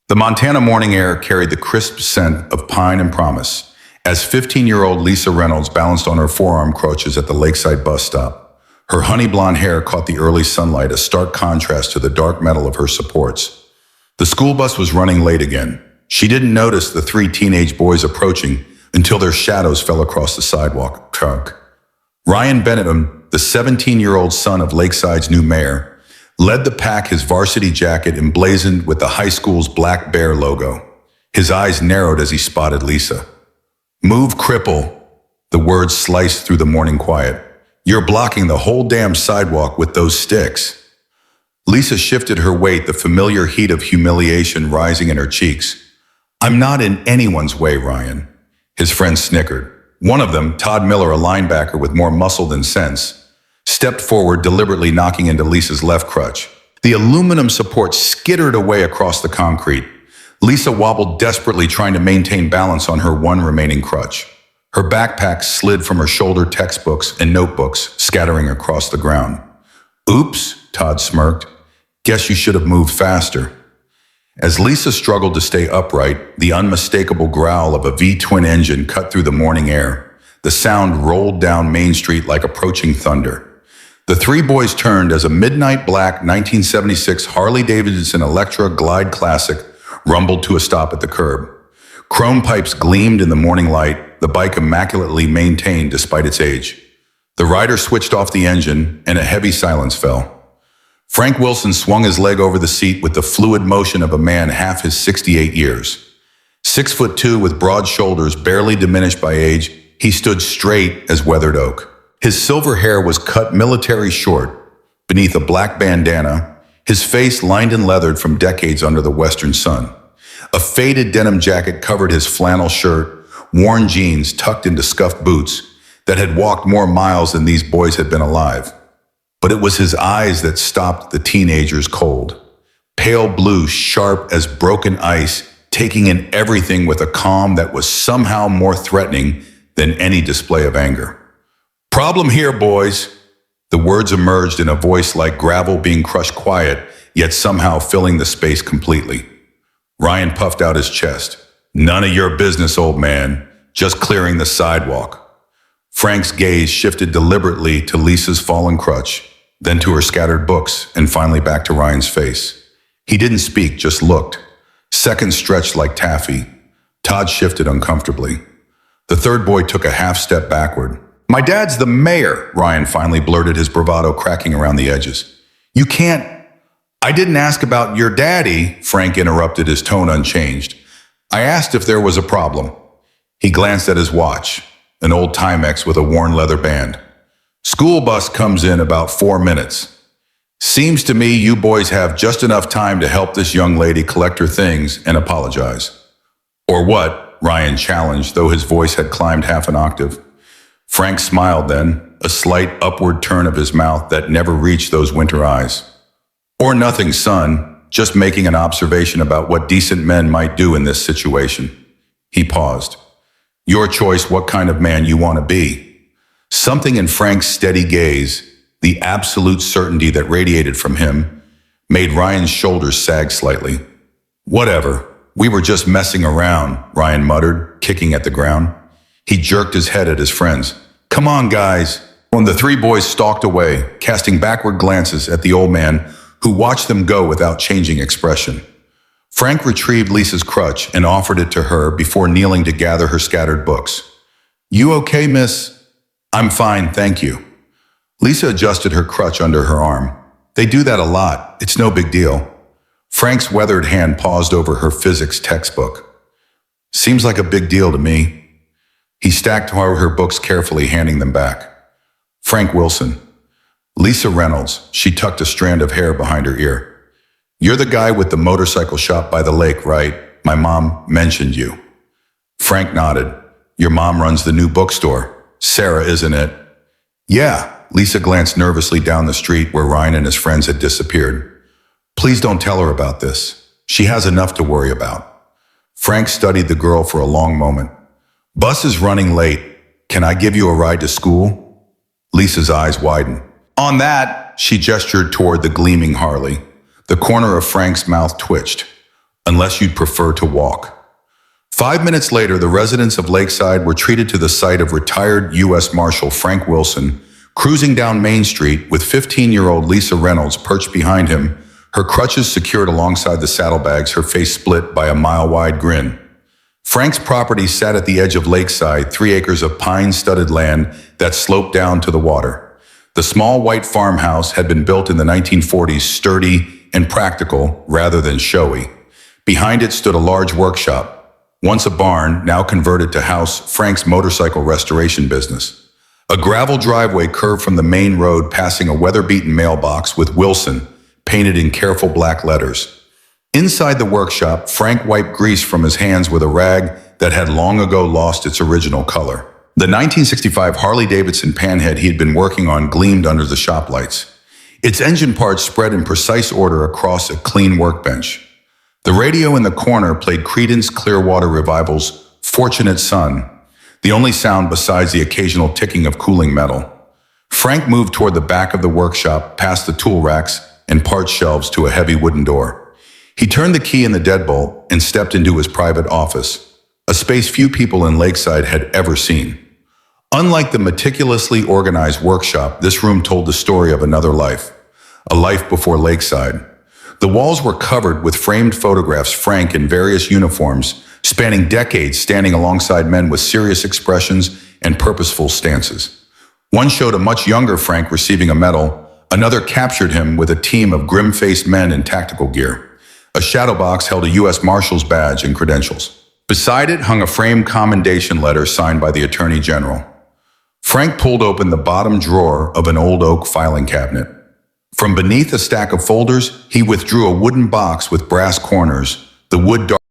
The Montana morning air carried the crisp scent of pine and promise as 15-year-old Lisa Reynolds balanced on her forearm crutches at the lakeside bus stop. Her honey blonde hair caught the early sunlight, a stark contrast to the dark metal of her supports. The school bus was running late again. She didn't notice the three teenage boys approaching until their shadows fell across the sidewalk. Ryan Benetton, the 17-year-old son of Lakeside's new mayor, led the pack, his varsity jacket emblazoned with the high school's Black Bear logo. His eyes narrowed as he spotted Lisa. "Move, Cripple," the words sliced through the morning quiet. "You're blocking the whole damn sidewalk with those sticks." Lisa shifted her weight, the familiar heat of humiliation rising in her cheeks. "I'm not in anyone's way, Ryan," his friend snickered. One of them, Todd Miller, a linebacker with more muscle than sense, stepped forward, deliberately knocking into Lisa's left crutch. The aluminum support skittered away across the concrete. Lisa wobbled desperately, trying to maintain balance on her one remaining crutch. Her backpack slid from her shoulder, textbooks and notebooks scattering across the ground. "Oops," Todd smirked. "Guess you should have moved faster." As Lisa struggled to stay upright, the unmistakable growl of a V-twin engine cut through the morning air. The sound rolled down Main Street like approaching thunder. The three boys turned as a midnight black 1976 Harley-Davidson Electra Glide Classic rumbled to a stop at the curb. Chrome pipes gleamed in the morning light, the bike immaculately maintained despite its age. The rider switched off the engine, and a heavy silence fell. Frank Wilson swung his leg over the seat with the fluid motion of a man half his 68 years. 6'2" with broad shoulders barely diminished by age, he stood straight as weathered oak. His silver hair was cut military short beneath a black bandana, his face lined and leathered from decades under the western sun. A faded denim jacket covered his flannel shirt, worn jeans tucked into scuffed boots that had walked more miles than these boys had been alive. But it was his eyes that stopped the teenagers cold. Pale blue, sharp as broken ice, taking in everything with a calm that was somehow more threatening than any display of anger. "Problem here, boys." The words emerged in a voice like gravel being crushed quiet, yet somehow filling the space completely. Ryan puffed out his chest. "None of your business, old man. Just clearing the sidewalk." Frank's gaze shifted deliberately to Lisa's fallen crutch, then to her scattered books, and finally back to Ryan's face. He didn't speak, just looked. Seconds stretched like taffy. Todd shifted uncomfortably. The third boy took a half step backward. "My dad's the mayor," Ryan finally blurted, his bravado cracking around the edges. "You can't—" "I didn't ask about your daddy," Frank interrupted, his tone unchanged. "I asked if there was a problem." He glanced at his watch, an old Timex with a worn leather band. "School bus comes in about 4 minutes. Seems to me you boys have just enough time to help this young lady collect her things and apologize." "Or what?" Ryan challenged, though his voice had climbed half an octave. Frank smiled then, a slight upward turn of his mouth that never reached those winter eyes. "Or nothing, son. Just making an observation about what decent men might do in this situation." He paused. "Your choice what kind of man you want to be." Something in Frank's steady gaze, the absolute certainty that radiated from him, made Ryan's shoulders sag slightly. "Whatever. We were just messing around," Ryan muttered, kicking at the ground. He jerked his head at his friends. "Come on, guys." When the three boys stalked away, casting backward glances at the old man, who watched them go without changing expression. Frank retrieved Lisa's crutch and offered it to her before kneeling to gather her scattered books. "You okay, miss?" "I'm fine, thank you." Lisa adjusted her crutch under her arm. "They do that a lot. It's no big deal." Frank's weathered hand paused over her physics textbook. "Seems like a big deal to me." He stacked her books carefully, handing them back. "Frank Wilson." "Lisa Reynolds." She tucked a strand of hair behind her ear. "You're the guy with the motorcycle shop by the lake, right? My mom mentioned you." Frank nodded. "Your mom runs the new bookstore. Sarah, isn't it?" "Yeah." Lisa glanced nervously down the street where Ryan and his friends had disappeared. "Please don't tell her about this. She has enough to worry about." Frank studied the girl for a long moment. "Bus is running late. Can I give you a ride to school?" Lisa's eyes widened. "On that," she gestured toward the gleaming Harley. The corner of Frank's mouth twitched. unless you'd prefer to walk. 5 minutes later, the residents of Lakeside were treated to the sight of retired U.S. Marshal Frank Wilson cruising down Main Street with 15-year-old Lisa Reynolds perched behind him, her crutches secured alongside the saddlebags, her face split by a mile-wide grin. Frank's property sat at the edge of Lakeside, 3 acres of pine-studded land that sloped down to the water. The small white farmhouse had been built in the 1940s, sturdy and practical rather than showy. Behind it stood a large workshop, once a barn, now converted to house Frank's motorcycle restoration business. A gravel driveway curved from the main road, passing a weather-beaten mailbox with Wilson painted in careful black letters. Inside the workshop, Frank wiped grease from his hands with a rag that had long ago lost its original color. The 1965 Harley-Davidson Panhead he had been working on gleamed under the shop lights. Its engine parts spread in precise order across a clean workbench. The radio in the corner played Creedence Clearwater Revival's "Fortunate Son," the only sound besides the occasional ticking of cooling metal. Frank moved toward the back of the workshop, past the tool racks and parts shelves to a heavy wooden door. He turned the key in the deadbolt and stepped into his private office, a space few people in Lakeside had ever seen. Unlike the meticulously organized workshop, this room told the story of another life, a life before Lakeside. The walls were covered with framed photographs, Frank in various uniforms, spanning decades, standing alongside men with serious expressions and purposeful stances. One showed a much younger Frank receiving a medal, another captured him with a team of grim-faced men in tactical gear. A shadow box held a U.S. Marshal's badge and credentials. Beside it hung a framed commendation letter signed by the Attorney General. Frank pulled open the bottom drawer of an old oak filing cabinet. From beneath a stack of folders, he withdrew a wooden box with brass corners, the wood dark